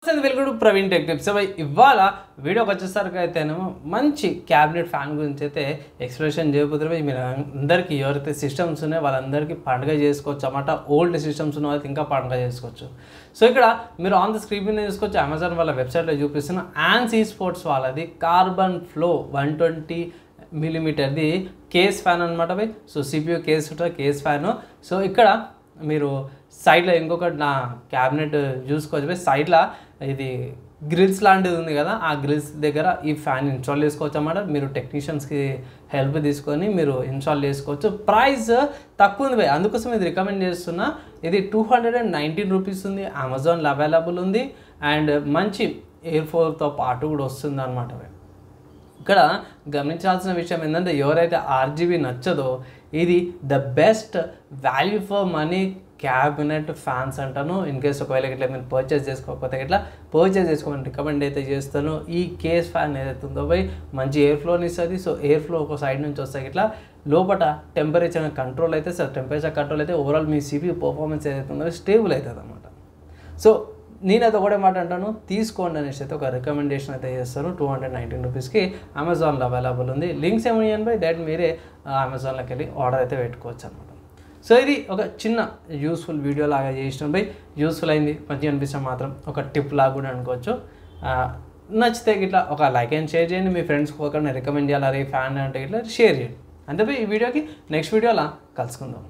Welcome to Praveen tech tips. ఇవాళ వీడియోకి వచ్చేసరికి అయితేనేమో మంచి క్యాబినెట్ ఫ్యాన్ గురించి అయితే ఎక్స్ప్లెనేషన్ చేయబోతున్నారు. మీరు అందరికీ ఎవరైతే సిస్టమ్స్ ఉన్నాయో వాళ్ళందరికీ పండుగ చేసుకోవచ్చు అన్నమాట. ఓల్డ్ సిస్టమ్స్ ఉన్న వాళ్ళకి ఇంకా పండుగ చేసుకోవచ్చు. సో ఇక్కడ మీరు ఆన్ ద స్క్రీన్ మీద చూసుకోవచ్చు. అమెజాన్ వాళ్ళ వెబ్సైట్లో చూపిస్తున్న యాన్స్ స్పోర్ట్స్ వాళ్ళది కార్బన్ ఫ్లో 120 మిల్లీమీటర్ది కేస్ ఫ్యాన్ అనమాట. సో సిపియూ కేస్ ఉంటుంది, కేస్ ఫ్యాను. సో ఇక్కడ మీరు సైడ్లో ఇంకొకటి నా క్యాబినెట్ చూసుకోవచ్చు. సైడ్లో ఇది గ్రిల్స్ లాంటిది ఉంది కదా, ఆ గ్రిల్స్ దగ్గర ఈ ఫ్యాన్ ఇన్స్టాల్ చేసుకోవచ్చు అన్నమాట. మీరు టెక్నీషియన్స్కి హెల్ప్ తీసుకొని మీరు ఇన్స్టాల్ చేసుకోవచ్చు. ప్రైస్ తక్కువ ఉంది, అందుకోసం ఇది రికమెండ్ చేస్తున్నా. ఇది 219 రూపీస్ ఉంది, అమెజాన్లో అవైలబుల్ ఉంది. అండ్ మంచి ఎయిర్ ఫ్లోతో పాటు కూడా వస్తుంది అనమాట. ఇక్కడ గమనించాల్సిన విషయం ఏంటంటే ఎవరైతే ఆర్జీబీ నచ్చదో ఇది the best value for money cabinet fans అంటాను. ఇన్ కేస్ ఒకవేళ ఇట్లా మీరు పర్చేస్ చేసుకోకపోతే ఇట్లా పర్చేస్ చేసుకోమని రికమెండ్ అయితే చేస్తాను. ఈ కేస్ ఫ్యాన్ ఏదైతే ఉందో మంచి ఎయిర్ ఫ్లోని ఇస్తుంది. సో ఎయిర్ ఫ్లో ఒక సైడ్ నుంచి వస్తాయి, ఇట్లా లోపల టెంపరేచర్ కంట్రోల్ అయితే సార్ టెంపరేచర్ కంట్రోల్ అయితే ఓవరాల్ మీ సిపియూ పర్ఫార్మెన్స్ ఏదైతే ఉందో స్టేబుల్ అవుతుంది అన్నమాట. సో నేనైతే ఒకటే మాట అంటాను, తీసుకోండి అనేసి అయితే ఒక రికమెండేషన్ అయితే చేస్తాను. 219 రూపీస్కి అమెజాన్లో అవైలబుల్ ఉంది. లింక్స్ ఏమయ్యాను డైరెక్ట్ మీరే అమెజాన్లోకి వెళ్ళి ఆర్డర్ అయితే పెట్టుకోవచ్చు అనమాట. సో ఇది ఒక చిన్న యూస్ఫుల్ వీడియో లాగా చేసినాం యూస్ఫుల్ అయింది, మంచిగా అనిపిస్తే మాత్రం ఒక టిప్ లాగా కూడా అనుకోవచ్చు. నచ్చితే ఇట్లా ఒక లైక్ అండ్ షేర్ చేయండి. మీ ఫ్రెండ్స్కి ఒకరిని రికమెండ్ చేయాలి, ఫ్యాన్ అంటే ఇట్లా షేర్ చేయండి. అంటే ఈ వీడియోకి నెక్స్ట్ వీడియోలా కలుసుకుందాం.